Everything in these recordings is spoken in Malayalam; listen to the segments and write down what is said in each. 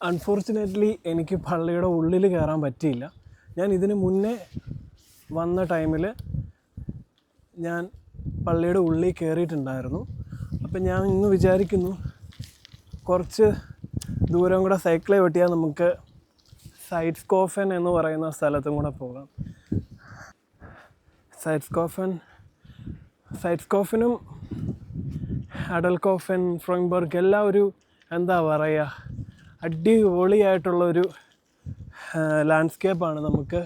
അൺഫോർച്ചുനേറ്റ്ലി എനിക്ക് പള്ളിയുടെ ഉള്ളിൽ കയറാൻ പറ്റിയില്ല. ഞാൻ ഇതിന് മുന്നേ വന്ന ടൈമിൽ ഞാൻ പള്ളിയുടെ ഉള്ളിൽ കയറിയിട്ടുണ്ടായിരുന്നു. അപ്പം ഞാൻ ഇന്ന് വിചാരിക്കുന്നു കുറച്ച് ദൂരം കൂടെ സൈക്കിളെ വെട്ടിയാൽ നമുക്ക് സൈഡ്സ്കോഫൻ എന്ന് പറയുന്ന സ്ഥലത്തും കൂടെ പോകാം. സൈഡ്സ്കോഫനും അഡൽകോഫൻ, ഫ്രോങ്ബർഗ് എല്ലാം ഒരു എന്താ പറയുക അടിപൊളിയായിട്ടുള്ളൊരു ലാൻഡ്സ്കേപ്പാണ് നമുക്ക്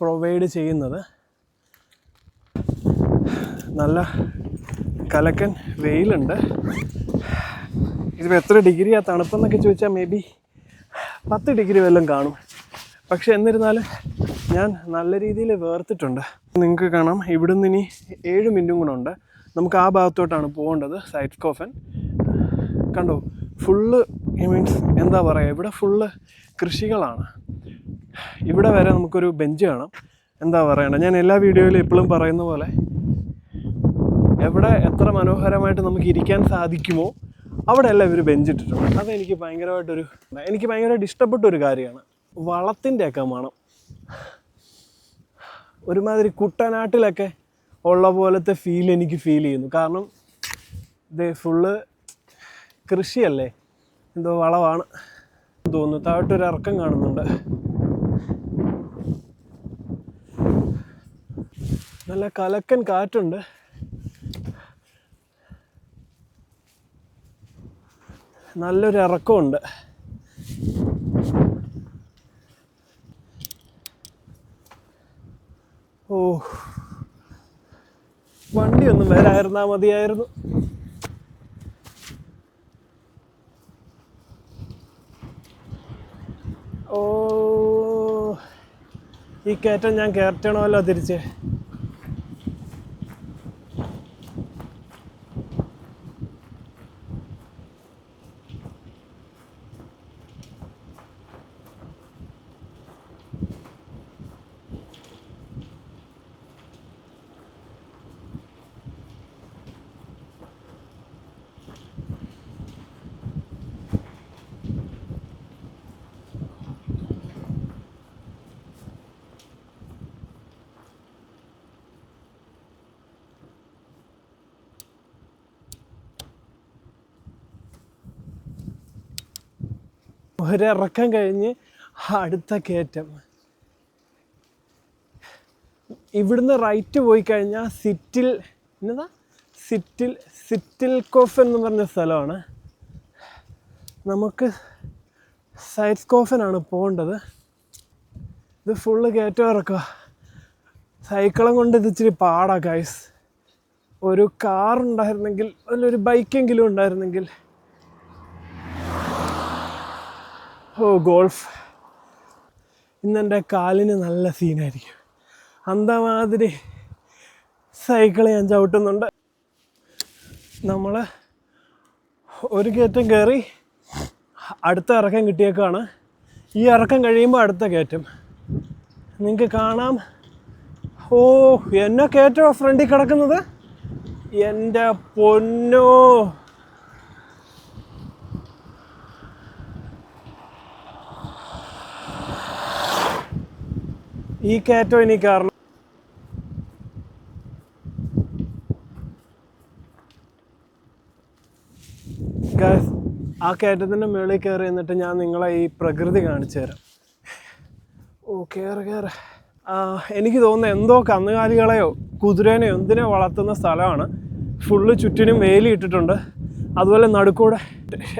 പ്രൊവൈഡ് ചെയ്യുന്നത്. നല്ല കലക്കൻ വെയിലുണ്ട്. ഇതിപ്പോൾ എത്ര ഡിഗ്രിയാണ് തണുപ്പെന്നൊക്കെ ചോദിച്ചാൽ മേ ബി 10 ഡിഗ്രി വല്ലതും കാണും. പക്ഷെ എന്നിരുന്നാലും ഞാൻ നല്ല രീതിയിൽ വേർത്തിട്ടുണ്ട്. നിങ്ങൾക്ക് കാണാം ഇവിടുന്ന് ഇനി 7 മിനിറ്റും കൂടെ ഉണ്ട്. നമുക്ക് ആ ഭാഗത്തോട്ടാണ് പോകേണ്ടത്, സൈഡ്സ്കോഫൻ. കണ്ടോ, ഫുള്ള് മീൻസ് എന്താ പറയുക, ഇവിടെ ഫുള്ള് കൃഷികളാണ്. ഇവിടെ വരെ നമുക്കൊരു ബെഞ്ച് കാണാം. എന്താ പറയണ്ട, ഞാൻ എല്ലാ വീഡിയോയിലും എപ്പോഴും പറയുന്ന പോലെ എവിടെ എത്ര മനോഹരമായിട്ട് നമുക്ക് ഇരിക്കാൻ സാധിക്കുമോ അവിടെ എല്ലാം ഇവർ ബെഞ്ച് ഇട്ടിട്ടുണ്ട്. അതെനിക്ക് ഭയങ്കരമായിട്ട് ഇഷ്ടപ്പെട്ടൊരു കാര്യമാണ്. വളത്തിൻ്റെയൊക്കെ മണം ഒരുമാതിരി കുട്ടനാട്ടിലൊക്കെ ഉള്ള പോലത്തെ എനിക്ക് ഫീൽ ചെയ്യുന്നു. കാരണം ഇത് ഫുള്ള് കൃഷിയല്ലേ, എന്തോ വളമാണ് തോന്നുന്നു. താഴോട്ടൊരു ഇറക്കം കാണുന്നുണ്ട്. നല്ല കലക്കൻ കാറ്റുണ്ട്. നല്ലൊരു ഇറക്കമുണ്ട്. ഓ, വണ്ടിയൊന്നും വരായിരുന്നാൽ മതിയായിരുന്നു. ഓ, ഈ കയറ്റം ഞാൻ കയറ്റണമല്ലോ തിരിച്ച്. ഒരിറക്കം കഴിഞ്ഞ് അടുത്ത കയറ്റം. ഇവിടുന്ന് റൈറ്റ് പോയി കഴിഞ്ഞാൽ സിറ്റിൽകോഫൻ എന്ന് പറഞ്ഞ സ്ഥലമാണ്. നമുക്ക് സൈഡ്സ്കോഫനാണ് പോകേണ്ടത്. ഇത് ഫുള്ള് കയറ്റം ഇറക്കുക. സൈക്കിളും കൊണ്ട് ഇത് ഇച്ചിരി പാടാ ഗൈസ്. ഒരു കാറുണ്ടായിരുന്നെങ്കിൽ, ഒരു ബൈക്കെങ്കിലും ഉണ്ടായിരുന്നെങ്കിൽ. ഓ, ഗോൾഫ് ഇന്നെൻ്റെ കാലിന് നല്ല സീനായിരിക്കും. അന്തമാതിരി സൈക്കിൾ ഞാൻ ചവിട്ടുന്നുണ്ട്. നമ്മൾ ഒരു കയറ്റം കയറി അടുത്ത ഇറക്കം കിട്ടിയേക്കാണ്. ഈ ഇറക്കം കഴിയുമ്പോൾ അടുത്ത കയറ്റം നിങ്ങൾക്ക് കാണാം. ഓ, എന്നെ കയറ്റോ ഫ്രണ്ടിൽ കിടക്കുന്നത്, എൻ്റെ പൊന്നോ. ഈ കയറ്റം ഇനി കാരണം ആ കയറ്റത്തിൻ്റെ മുകളിൽ കയറി എന്നിട്ട് ഞാൻ നിങ്ങളെ ഈ പ്രകൃതി കാണിച്ചു തരാം. ഓ, കയറ്. എനിക്ക് തോന്നുന്നു എന്തോ കന്നുകാലികളെയോ കുതിരേനെയോ എന്തിനോ വളർത്തുന്ന സ്ഥലമാണ്. ഫുള്ള് ചുറ്റിനും വേലി ഇട്ടിട്ടുണ്ട്. അതുപോലെ നടുക്കൂടെ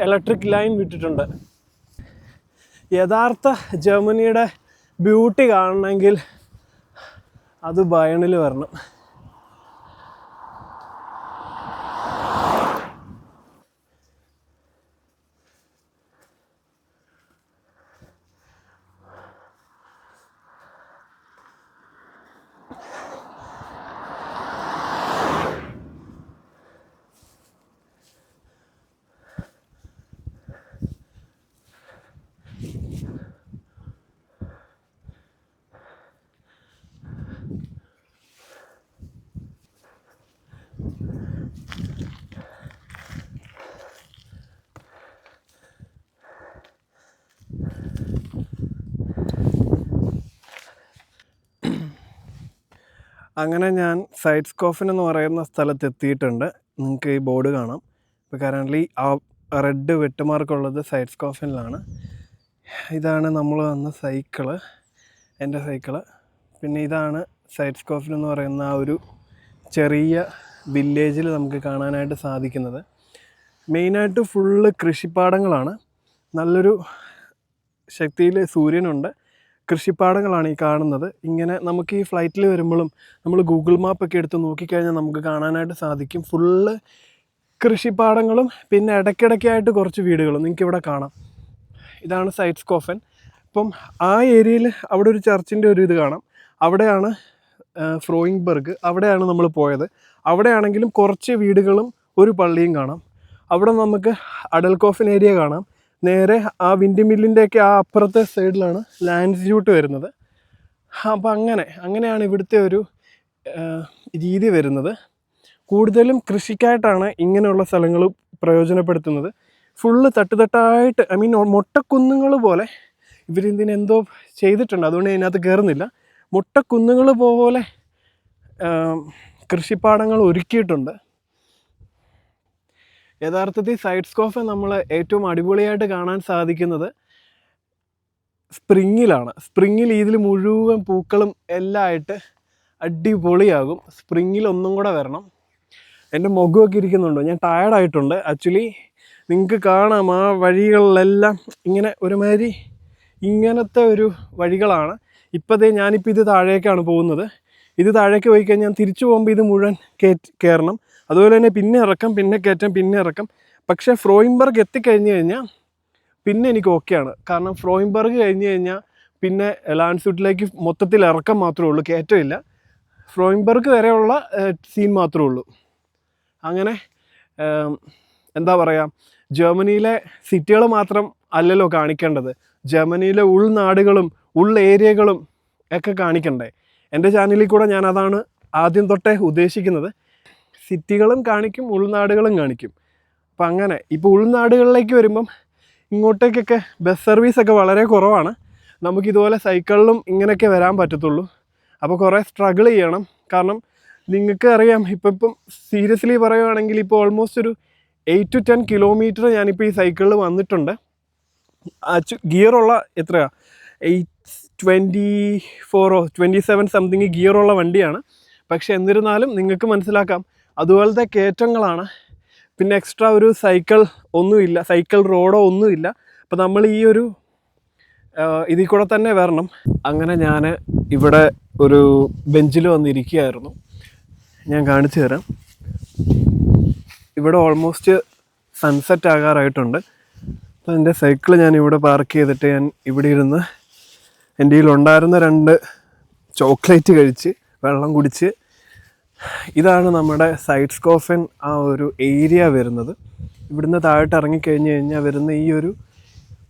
ഇലക്ട്രിക് ലൈൻ വിട്ടിട്ടുണ്ട്. യഥാർത്ഥ ജർമ്മനിയുടെ ബ്യൂട്ടി കാണണമെങ്കിൽ അത് ബയണിൽ വരണം. അങ്ങനെ ഞാൻ സൈഡ് സ്കോഫിൻ എന്ന് പറയുന്ന സ്ഥലത്ത് എത്തിയിട്ടുണ്ട്. നിങ്ങൾക്ക് ഈ ബോർഡ് കാണാം. ഇപ്പോൾ കറൻ്റ്ലി ആ റെഡ് വെട്ടുമാർക്കുള്ളത് സൈഡ് സ്കോഫിനിലാണ്. ഇതാണ് നമ്മൾ വന്ന സൈക്കിള്, എൻ്റെ സൈക്കിള്. പിന്നെ ഇതാണ് സൈഡ് സ്കോഫിൻ എന്ന് പറയുന്ന ആ ഒരു ചെറിയ വില്ലേജിൽ നമുക്ക് കാണാനായിട്ട് സാധിക്കുന്നത്. മെയിനായിട്ട് ഫുള്ള് കൃഷിപ്പാടങ്ങളാണ്. നല്ലൊരു ശക്തിയിൽ സൂര്യനുണ്ട്. കൃഷിപ്പാടങ്ങളാണ് ഈ കാണുന്നത്. ഇങ്ങനെ നമുക്ക് ഈ ഫ്ലൈറ്റിൽ വരുമ്പോഴും നമ്മൾ ഗൂഗിൾ മാപ്പൊക്കെ എടുത്ത് നോക്കിക്കഴിഞ്ഞാൽ നമുക്ക് കാണാനായിട്ട് സാധിക്കും. ഫുള്ള് കൃഷിപ്പാടങ്ങളും പിന്നെ ഇടയ്ക്കിടയ്ക്കായിട്ട് കുറച്ച് വീടുകളും നിങ്ങൾക്കിവിടെ കാണാം. ഇതാണ് സൈഡ് സ്കോഫൻ. അപ്പം ആ ഏരിയയിൽ അവിടെ ഒരു ചർച്ചിൻ്റെ ഒരു ഇത് കാണാം. അവിടെയാണ് ഫ്രോയിങ്ബർഗ്, അവിടെയാണ് നമ്മൾ പോയത്. അവിടെയാണെങ്കിലും കുറച്ച് വീടുകളും ഒരു പള്ളിയും കാണാം. അവിടെ നമുക്ക് അഡൽകോഫൻ ഏരിയ കാണാം. നേരെ ആ വിൻഡ് മില്ലിൻ്റെയൊക്കെ ആ അപ്പുറത്തെ സൈഡിലാണ് ലാൻഡ്സ്യൂട്ട് വരുന്നത്. അപ്പോൾ അങ്ങനെയാണ് ഇവിടുത്തെ ഒരു രീതി വരുന്നത്. കൂടുതലും കൃഷിക്കായിട്ടാണ് ഇങ്ങനെയുള്ള സ്ഥലങ്ങൾ പ്രയോജനപ്പെടുത്തുന്നത്. ഫുള്ള് തട്ടുതട്ടായിട്ട്, ഐ മീൻ മൊട്ടക്കുന്നുകൾ പോലെ ഇവരിതിനെന്തോ ചെയ്തിട്ടുണ്ട്, അതുകൊണ്ട് ഇതിനകത്ത് കയറുന്നില്ല. മൊട്ടക്കുന്നുകൾ പോലെ കൃഷിപ്പാടങ്ങൾ ഒരുക്കിയിട്ടുണ്ട്. യഥാർത്ഥത്തിൽ സൈഡ് സ്കോഫൻ നമ്മൾ ഏറ്റവും അടിപൊളിയായിട്ട് കാണാൻ സാധിക്കുന്നത് സ്പ്രിങ്ങിലാണ്. സ്പ്രിങ്ങിൽ ഇതിൽ മുഴുവൻ പൂക്കളും എല്ലാം ആയിട്ട് അടിപൊളിയാകും. സ്പ്രിങ്ങിൽ ഒന്നും കൂടെ വരണം. എൻ്റെ മുഖമൊക്കെ ഇരിക്കുന്നുണ്ടോ? ഞാൻ ടയർഡായിട്ടുണ്ട് ആക്ച്വലി. നിങ്ങൾക്ക് കാണാം ആ വഴികളിലെല്ലാം ഇങ്ങനെ ഒരുമാതിരി ഇങ്ങനത്തെ ഒരു വഴികളാണ്. ഞാനിപ്പോൾ ഇത് താഴേക്കാണ് പോകുന്നത്. ഇത് താഴേക്ക് പോയി കഴിഞ്ഞാൽ തിരിച്ചു പോകുമ്പോൾ ഇത് മുഴുവൻ കയറണം. അതുപോലെ തന്നെ പിന്നെ ഇറക്കം, പിന്നെ കയറ്റം, പിന്നെ ഇറക്കം. പക്ഷേ ഫ്രോയിങ്ബർഗ് എത്തിക്കഴിഞ്ഞ് കഴിഞ്ഞാൽ പിന്നെ എനിക്ക് ഓക്കെയാണ്. കാരണം ഫ്രോയിങ്ബർഗ് കഴിഞ്ഞ് കഴിഞ്ഞാൽ പിന്നെ ലാൻഡ്സ്യൂട്ടിലേക്ക് മൊത്തത്തിൽ ഇറക്കം മാത്രമേ ഉള്ളൂ, കയറ്റമില്ല. ഫ്രോയിങ്ബർഗ് വരെയുള്ള സീൻ മാത്രമേ ഉള്ളൂ. അങ്ങനെ എന്താ പറയുക, ജർമ്മനിയിലെ സിറ്റികൾ മാത്രം അല്ലല്ലോ കാണിക്കേണ്ടത്, ജർമ്മനിയിലെ ഉൾനാടുകളും ഏരിയകളും ഒക്കെ കാണിക്കണ്ടേ. എൻ്റെ ചാനലിൽ കൂടെ ഞാൻ അതാണ് ആദ്യം തൊട്ടേ ഉദ്ദേശിക്കുന്നത്. സിറ്റികളും കാണിക്കും, ഉൾനാടുകളും കാണിക്കും. അപ്പം അങ്ങനെ ഇപ്പോൾ ഉൾനാടുകളിലേക്ക് വരുമ്പം ഇങ്ങോട്ടേക്കൊക്കെ ബസ് സർവീസൊക്കെ വളരെ കുറവാണ്. നമുക്കിതുപോലെ സൈക്കിളിലും ഇങ്ങനെയൊക്കെ വരാൻ പറ്റത്തുള്ളൂ. അപ്പോൾ കുറേ സ്ട്രഗിൾ ചെയ്യണം. കാരണം നിങ്ങൾക്ക് അറിയാം, ഇപ്പം സീരിയസ്ലി പറയുകയാണെങ്കിൽ ഇപ്പോൾ ഓൾമോസ്റ്റ് ഒരു 8 to 10 കിലോമീറ്റർ ഞാനിപ്പോൾ ഈ സൈക്കിളിൽ വന്നിട്ടുണ്ട്. ഗിയറുള്ള എത്രയാണ് 27 സംതിങ് ഗിയറുള്ള വണ്ടിയാണ്. പക്ഷെ എന്നിരുന്നാലും നിങ്ങൾക്ക് മനസ്സിലാക്കാം അതുപോലത്തെ കയറ്റങ്ങളാണ്. പിന്നെ എക്സ്ട്രാ ഒരു സൈക്കിൾ ഒന്നുമില്ല, സൈക്കിൾ റോഡോ ഒന്നുമില്ല. അപ്പോൾ നമ്മൾ ഈ ഒരു ഇതിൽ കൂടെ തന്നെ വരണം. അങ്ങനെ ഞാൻ ഇവിടെ ഒരു ബെഞ്ചിൽ വന്നിരിക്കുകയായിരുന്നു. ഞാൻ കാണിച്ചു തരാം. ഇവിടെ ഓൾമോസ്റ്റ് സൺസെറ്റ് ആകാറായിട്ടുണ്ട്. അപ്പോൾ എൻ്റെ സൈക്കിൾ ഞാൻ ഇവിടെ പാർക്ക് ചെയ്തിട്ട് ഞാൻ ഇവിടെ ഇരുന്ന് എൻ്റെ കയ്യിലുണ്ടായിരുന്ന 2 ചോക്ലേറ്റ് കഴിച്ച് വെള്ളം കുടിച്ച്. ഇതാണ് നമ്മുടെ സൈഡ് സ്കോഫൻ ആ ഒരു ഏരിയ വരുന്നത്. ഇവിടുന്ന് താഴോട്ട് ഇറങ്ങിക്കഴിഞ്ഞ് കഴിഞ്ഞാൽ വരുന്ന ഈ ഒരു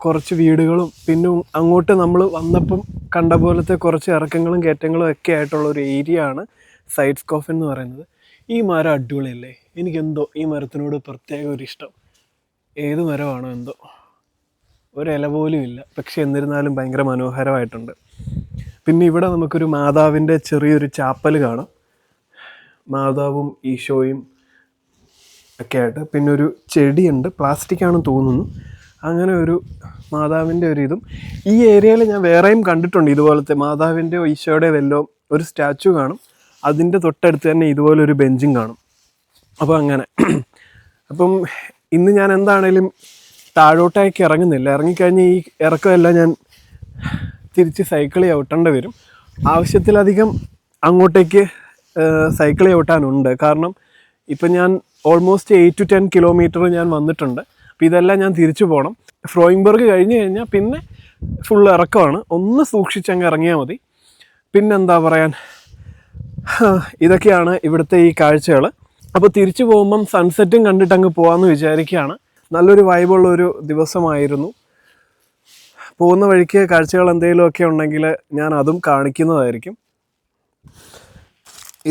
കുറച്ച് വീടുകളും പിന്നെ അങ്ങോട്ട് നമ്മൾ വന്നപ്പം കണ്ട പോലത്തെ കുറച്ച് ഇറക്കങ്ങളും കയറ്റങ്ങളും ഒക്കെ ആയിട്ടുള്ള ഒരു ഏരിയ ആണ് സൈഡ് സ്കോഫൻ എന്ന് പറയുന്നത്. ഈ മരം അടിപൊളിയല്ലേ? എനിക്കെന്തോ ഈ മരത്തിനോട് പ്രത്യേക ഒരു ഇഷ്ടം. ഏത് മരമാണോ എന്തോ, ഒരില പോലും ഇല്ല, പക്ഷെ എന്നിരുന്നാലും ഭയങ്കര മനോഹരമായിട്ടുണ്ട്. പിന്നെ ഇവിടെ നമുക്കൊരു മാതാവിൻ്റെ ചെറിയൊരു ചാപ്പൽ കാണാം, മാതാവും ഈശോയും ഒക്കെ ആയിട്ട്. പിന്നെ ഒരു ചെടിയുണ്ട്, പ്ലാസ്റ്റിക് ആണെന്ന് തോന്നുന്നു. അങ്ങനെ ഒരു മാതാവിൻ്റെ ഒരു ഇതും ഈ ഏരിയയിൽ ഞാൻ വേറെയും കണ്ടിട്ടുണ്ട്. ഇതുപോലത്തെ മാതാവിൻ്റെയോ ഈശോയുടെയോ വല്ലതും ഒരു സ്റ്റാച്ചു കാണും. അതിൻ്റെ തൊട്ടടുത്ത് തന്നെ ഇതുപോലൊരു ബെഞ്ചും കാണും. അപ്പോൾ അങ്ങനെ അപ്പം ഇന്ന് ഞാൻ എന്താണേലും താഴോട്ടേക്ക് ഇറങ്ങുന്നില്ല. ഇറങ്ങിക്കഴിഞ്ഞ് ഈ ഇറക്കമെല്ലാം ഞാൻ തിരിച്ച് സൈക്കിൾ ചവിട്ടേണ്ടി വരും. ആവശ്യത്തിലധികം അങ്ങോട്ടേക്ക് സൈക്കിൾ ചവിട്ടാനുണ്ട്. കാരണം ഇപ്പം ഞാൻ ഓൾമോസ്റ്റ് 8 to 10 കിലോമീറ്റർ ഞാൻ വന്നിട്ടുണ്ട്. അപ്പോൾ ഇതെല്ലാം ഞാൻ തിരിച്ചു പോകണം. ഫ്രോയിങ്ബർഗ് കഴിഞ്ഞ് കഴിഞ്ഞാൽ പിന്നെ ഫുൾ ഇറക്കമാണ്. ഒന്ന് സൂക്ഷിച്ചങ്ങ് ഇറങ്ങിയാൽ മതി. പിന്നെന്താ പറയാൻ, ഇതൊക്കെയാണ് ഇവിടുത്തെ ഈ കാഴ്ചകൾ. അപ്പോൾ തിരിച്ചു പോകുമ്പം സൺസെറ്റും കണ്ടിട്ട് അങ്ങ് പോകാമെന്ന് വിചാരിക്കുകയാണ്. നല്ലൊരു വൈബുള്ളൊരു ദിവസമായിരുന്നു. പോകുന്ന വഴിക്ക് കാഴ്ചകൾ എന്തെങ്കിലുമൊക്കെ ഉണ്ടെങ്കിൽ ഞാൻ അതും കാണിക്കുന്നതായിരിക്കും.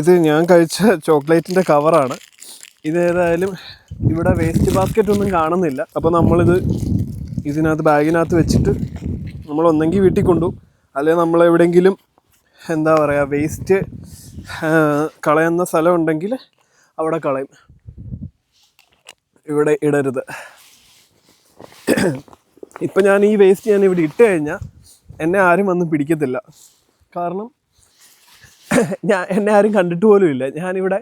ഇത് ഞാൻ കഴിച്ച ചോക്ലേറ്റിൻ്റെ കവറാണ്. ഇതേതായാലും ഇവിടെ വേസ്റ്റ് ബാസ്ക്കറ്റ് ഒന്നും കാണുന്നില്ല. അപ്പോൾ നമ്മളിത് ഇതിനകത്ത് ബാഗിനകത്ത് വെച്ചിട്ട് നമ്മളൊന്നെങ്കിൽ വീട്ടിൽ കൊണ്ടുപോകും, അല്ലെങ്കിൽ നമ്മളെവിടെയെങ്കിലും എന്താ പറയുക വേസ്റ്റ് കളയുന്ന സ്ഥലം ഉണ്ടെങ്കിൽ അവിടെ കളയും, ഇവിടെ ഇടരുത്. ഇപ്പം ഞാൻ ഈ വേസ്റ്റ് ഞാൻ ഇവിടെ ഇട്ട് കഴിഞ്ഞാൽ എന്നെ ആരും വന്ന് പിടിക്കത്തില്ല. കാരണം എന്നെ ആരും കണ്ടിട്ട് പോലും ഇല്ല. ഞാനിവിടെ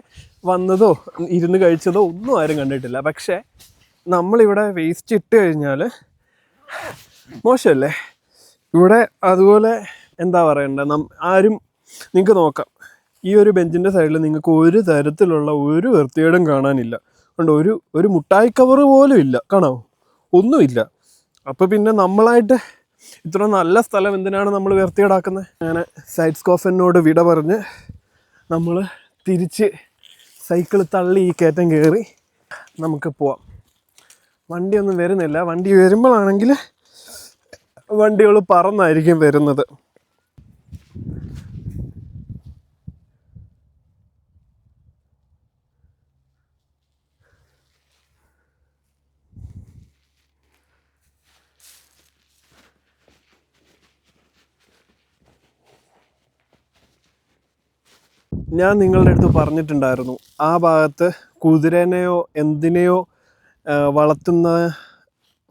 വന്നതോ ഇരുന്ന് കഴിച്ചതോ ഒന്നും ആരും കണ്ടിട്ടില്ല. പക്ഷേ നമ്മളിവിടെ വേസ്റ്റ് ഇട്ട് കഴിഞ്ഞാൽ മോശമല്ലേ? ഇവിടെ അതുപോലെ എന്താ പറയണ്ടേ, ആരും നിങ്ങൾക്ക് നോക്കാം, ഈ ഒരു ബെഞ്ചിൻ്റെ സൈഡിൽ നിങ്ങൾക്ക് ഒരു തരത്തിലുള്ള ഒരു വൃത്തികേടും കാണാനില്ല. അതുകൊണ്ട് ഒരു മുട്ടായി കവറ് പോലും ഇല്ല, കാണാമോ? ഒന്നുമില്ല. അപ്പോൾ പിന്നെ നമ്മളായിട്ട് ഇത്ര നല്ല സ്ഥലം എന്തിനാണ് നമ്മൾ വൃത്തികേടാക്കുന്നത്? അങ്ങനെ സൈഡ് സ്കോഫനോട് വിട പറഞ്ഞ് നമ്മൾ തിരിച്ച് സൈക്കിൾ തള്ളി ഈ കയറ്റം കയറി നമുക്ക് പോവാം. വണ്ടിയൊന്നും വരുന്നില്ല. വണ്ടി വരുമ്പോഴാണെങ്കിൽ വണ്ടികൾ പറന്നായിരിക്കും വരുന്നത്. ഞാൻ നിങ്ങളുടെ അടുത്ത് പറഞ്ഞിട്ടുണ്ടായിരുന്നു, ആ ഭാഗത്ത് കുതിരനെയോ എന്തിനെയോ വളർത്തുന്ന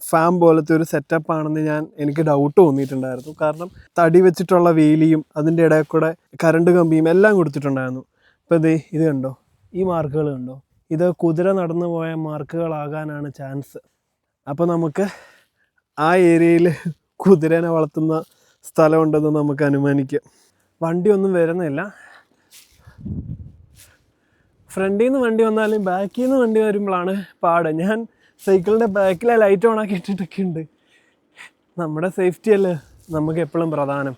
ഫാം പോലത്തെ ഒരു സെറ്റപ്പാണെന്ന് എനിക്ക് ഡൗട്ട് തോന്നിയിട്ടുണ്ടായിരുന്നു. കാരണം തടി വെച്ചിട്ടുള്ള വേലിയും അതിൻ്റെ ഇടയിൽ കൂടെ കറണ്ട് കമ്പിയും എല്ലാം കൊടുത്തിട്ടുണ്ടായിരുന്നു. ഇപ്പോൾ ഇത് കണ്ടോ, ഈ മാർക്കുകൾ കണ്ടോ, ഇത് കുതിര നടന്നു പോയ മാർക്കുകളാകാനാണ് ചാൻസ്. അപ്പോൾ നമുക്ക് ആ ഏരിയയിൽ കുതിരനെ വളർത്തുന്ന സ്ഥലമുണ്ടെന്ന് നമുക്ക് അനുമാനിക്കാം. വണ്ടിയൊന്നും വരുന്നില്ല. ഫ്രണ്ടിൽ നിന്ന് വണ്ടി വന്നാലും ബാക്കിൽ നിന്ന് വണ്ടി വരുമ്പോഴാണ് പാട്. ഞാൻ സൈക്കിളിൻ്റെ ബാക്കിലെ ലൈറ്റ് ഓണാക്കി ഇട്ടിട്ടൊക്കെ ഉണ്ട്. നമ്മുടെ സേഫ്റ്റി അല്ലേ നമുക്ക് എപ്പോഴും പ്രധാനം.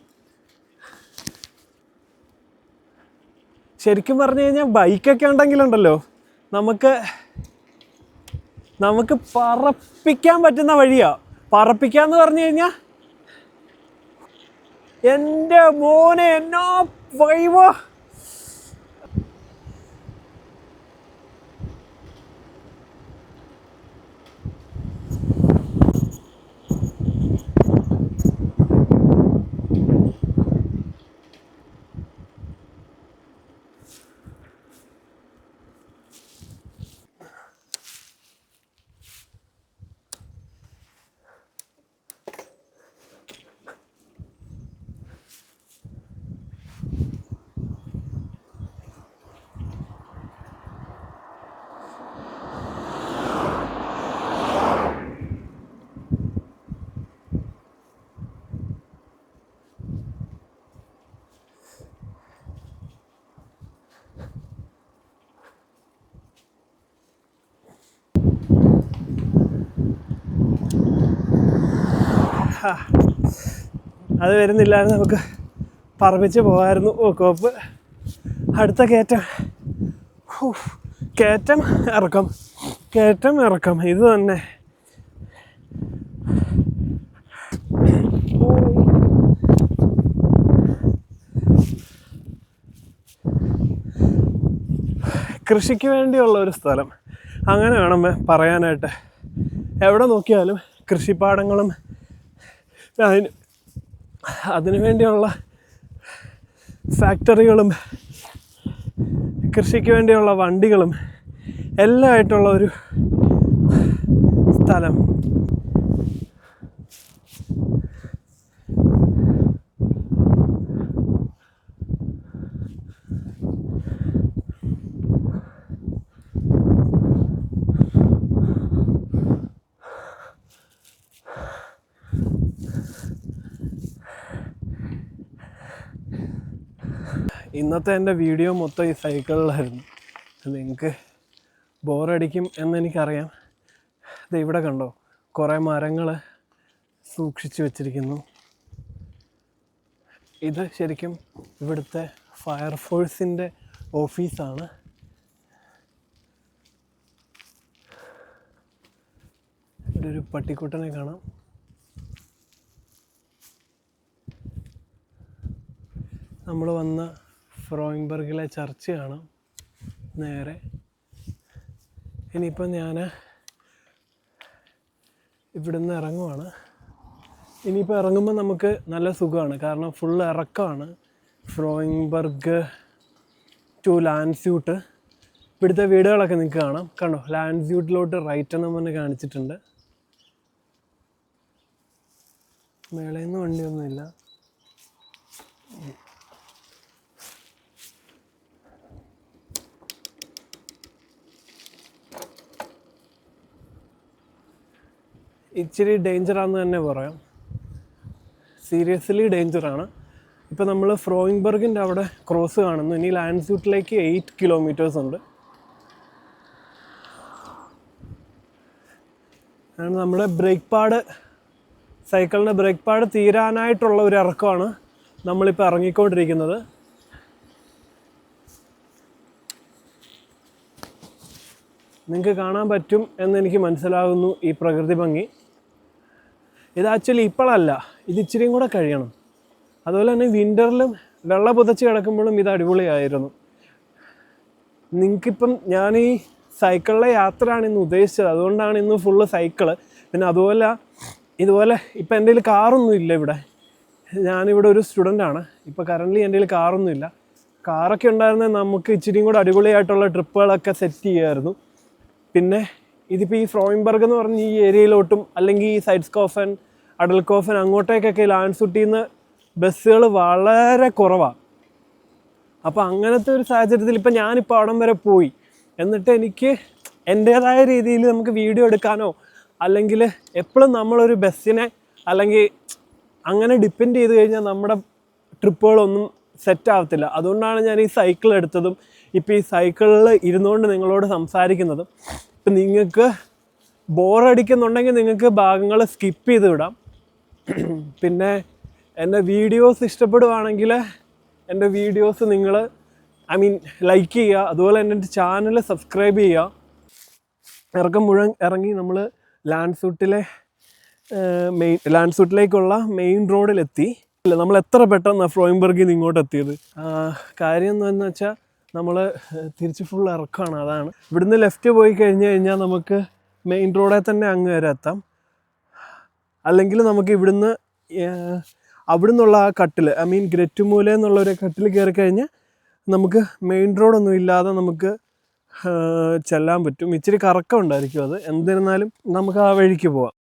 ശരിക്കും പറഞ്ഞു കഴിഞ്ഞാൽ ബൈക്കൊക്കെ ഉണ്ടെങ്കിലുണ്ടല്ലോ നമുക്ക് പറപ്പിക്കാൻ പറ്റുന്ന വഴിയാ. പറപ്പിക്കാന്ന് പറഞ്ഞു കഴിഞ്ഞാൽ എൻ്റെ മോനെ എന്നോ വൈവോ. അത് വരുന്നില്ലായിരുന്നു, നമുക്ക് പറപ്പിച്ച് പോകാമായിരുന്നു. ഓ കോപ്പ്. അടുത്ത കയറ്റം, കയറ്റം ഇറക്കം, കയറ്റം ഇറക്കം, ഇത് തന്നെ. കൃഷിക്ക് വേണ്ടിയുള്ള ഒരു സ്ഥലം അങ്ങനെ വേണം പറയാനായിട്ട്. എവിടെ നോക്കിയാലും കൃഷിപ്പാടങ്ങളും അതിനു വേണ്ടിയുള്ള ഫാക്ടറികളും കൃഷിക്ക് വേണ്ടിയുള്ള വണ്ടികളും എല്ലാം ആയിട്ടുള്ള ഒരു സ്ഥലം. ഇന്നത്തെ എൻ്റെ വീഡിയോ മൊത്തം ഈ സൈക്കിളിലായിരുന്നു. നിങ്ങൾക്ക് ബോറടിക്കും എന്നെനിക്കറിയാം. ഇത് ഇവിടെ കണ്ടോ, കുറേ മരങ്ങൾ സൂക്ഷിച്ച് വെച്ചിരിക്കുന്നു. ഇത് ശരിക്കും ഇവിടുത്തെ ഫയർഫോഴ്സിൻ്റെ ഓഫീസാണ്. ഇവിടെ ഒരു പട്ടിക്കുട്ടനെ കാണാം. നമ്മൾ വന്ന ഫ്രോയിൻബർഗിലെ ചർച്ച് കാണാം നേരെ. ഇനിയിപ്പം ഞാൻ ഇവിടുന്ന് ഇറങ്ങുവാണ്. ഇനിയിപ്പോൾ ഇറങ്ങുമ്പോൾ നമുക്ക് നല്ല സുഖമാണ്, കാരണം ഫുൾ ഇറക്കമാണ്. ഫ്രോയിൻബർഗ് ടു ലാൻഡ്സ്യൂട്ട്. ഇവിടുത്തെ വീടുകളൊക്കെ നിങ്ങൾക്ക് കാണാം. കണ്ടോ, ലാൻഡ്സ്യൂട്ടിലോട്ട് റൈറ്റ് എന്ന് പറഞ്ഞ് കാണിച്ചിട്ടുണ്ട്. മേളയിൽ നിന്ന് വണ്ടിയൊന്നുമില്ല. ഇച്ചിരി ഡേഞ്ചറാന്ന് തന്നെ പറയാം. സീരിയസ്ലി ഡേഞ്ചറാണ്. ഇപ്പോൾ നമ്മൾ ഫ്രോയിൻബർഗിൻ്റെ അവിടെ ക്രോസ് കാണുന്നു. ഇനി ലാൻഡ്സ്യൂട്ടിലേക്ക് 8 കിലോമീറ്റേഴ്സ് ഉണ്ട്. നമ്മുടെ ബ്രേക്ക് പാഡ്, സൈക്കിളിൻ്റെ ബ്രേക്ക് പാഡ് തീരാനായിട്ടുള്ള ഒരു ഇറക്കമാണ് നമ്മളിപ്പോൾ ഇറങ്ങിക്കൊണ്ടിരിക്കുന്നത്. നിങ്ങൾക്ക് കാണാൻ പറ്റും എന്നെനിക്ക് മനസ്സിലാകുന്നു ഈ പ്രകൃതി ഭംഗി. ഇത് ആക്ച്വലി ഇപ്പോഴല്ല, ഇത് ഇച്ചിരിയും കൂടെ കഴിയണം. അതുപോലെ തന്നെ വിൻ്ററിലും വെള്ളം പുതച്ച് കിടക്കുമ്പോഴും ഇത് അടിപൊളിയായിരുന്നു. നിങ്ങൾക്കിപ്പം ഞാൻ ഈ സൈക്കിളിലെ യാത്രയാണ് ഇന്ന് ഉദ്ദേശിച്ചത്, അതുകൊണ്ടാണ് ഇന്ന് ഫുള്ള് സൈക്കിള്. പിന്നെ ഇതുപോലെ ഇപ്പം എൻ്റെ കയ്യിൽ കാറൊന്നും ഇല്ല ഇവിടെ. ഞാനിവിടെ ഒരു സ്റ്റുഡൻ്റാണ്. ഇപ്പോൾ കറൻ്റ്ലി എൻ്റെ കയ്യിൽ കാറൊന്നും ഇല്ല. കാറൊക്കെ ഉണ്ടായിരുന്നെങ്കിൽ നമുക്ക് ഇച്ചിരിയും കൂടെ അടിപൊളിയായിട്ടുള്ള ട്രിപ്പുകളൊക്കെ സെറ്റ് ചെയ്യുമായിരുന്നു. പിന്നെ ഇതിപ്പോൾ ഈ ഫ്രോയിൻബർഗ് എന്ന് പറഞ്ഞ ഈ ഏരിയയിലോട്ടും അല്ലെങ്കിൽ ഈ സൈഡ്സ്കോഫൻ, അഡൽകോഫൻ അങ്ങോട്ടേക്കൊക്കെ ലാൻഡ്സ്യൂട്ടിൽ നിന്ന് ബസ്സുകൾ വളരെ കുറവാണ്. അപ്പോൾ അങ്ങനത്തെ ഒരു സാഹചര്യത്തിൽ ഇപ്പം ഞാനിപ്പോൾ അവിടം വരെ പോയി, എന്നിട്ട് എനിക്ക് എൻ്റേതായ രീതിയിൽ നമുക്ക് വീഡിയോ എടുക്കാനോ അല്ലെങ്കിൽ എപ്പോഴും നമ്മളൊരു ബസ്സിനെ അല്ലെങ്കിൽ അങ്ങനെ ഡിപ്പെൻഡ് ചെയ്ത് കഴിഞ്ഞാൽ നമ്മുടെ ട്രിപ്പുകളൊന്നും സെറ്റ് ആവത്തില്ല. അതുകൊണ്ടാണ് ഞാൻ ഈ സൈക്കിൾ എടുത്തതും ഇപ്പോൾ ഈ സൈക്കിളിൽ ഇരുന്നുകൊണ്ട് നിങ്ങളോട് സംസാരിക്കുന്നതും. ഇപ്പം നിങ്ങൾക്ക് ബോറടിക്കുന്നുണ്ടെങ്കിൽ നിങ്ങൾക്ക് ഭാഗങ്ങൾ സ്കിപ്പ് ചെയ്ത് വിടാം. പിന്നെ എൻ്റെ വീഡിയോസ് ഇഷ്ടപ്പെടുവാണെങ്കിൽ എൻ്റെ വീഡിയോസ് നിങ്ങൾ ലൈക്ക് ചെയ്യുക. അതുപോലെ എൻ്റെ ചാനൽ സബ്സ്ക്രൈബ് ചെയ്യുക. ഇറക്കം മുഴുവൻ ഇറങ്ങി നമ്മൾ ലാൻഡ്സ്യൂട്ടിലേക്കുള്ള മെയിൻ റോഡിലെത്തി. ഇല്ല, നമ്മൾ എത്ര പെട്ടെന്നാണ് ഫ്രോയിൻബർഗിൽ നിന്ന് ഇങ്ങോട്ട് എത്തിയത്. കാര്യം എന്താണെന്ന് വെച്ചാൽ നമ്മൾ തിരിച്ച് ഫുൾ ഇറക്കമാണ്. അതാണ്. ഇവിടുന്ന് ലെഫ്റ്റ് പോയി കഴിഞ്ഞ് കഴിഞ്ഞാൽ നമുക്ക് മെയിൻ റോഡിൽ തന്നെ അങ്ങ് വരെ എത്താം. അല്ലെങ്കിൽ നമുക്ക് ഇവിടുന്ന് അവിടുന്നുള്ള ആ കട്ടിൽ, ഗ്രറ്റുമൂല എന്നുള്ളൊരു കട്ടിൽ കയറി കഴിഞ്ഞാൽ നമുക്ക് മെയിൻ റോഡൊന്നും ഇല്ലാതെ നമുക്ക് ചെല്ലാൻ പറ്റും. ഇച്ചിരി കറക്കം ഉണ്ടായിരിക്കും അത്. എന്നിരുന്നാലും നമുക്ക് ആ വഴിക്ക് പോവാം.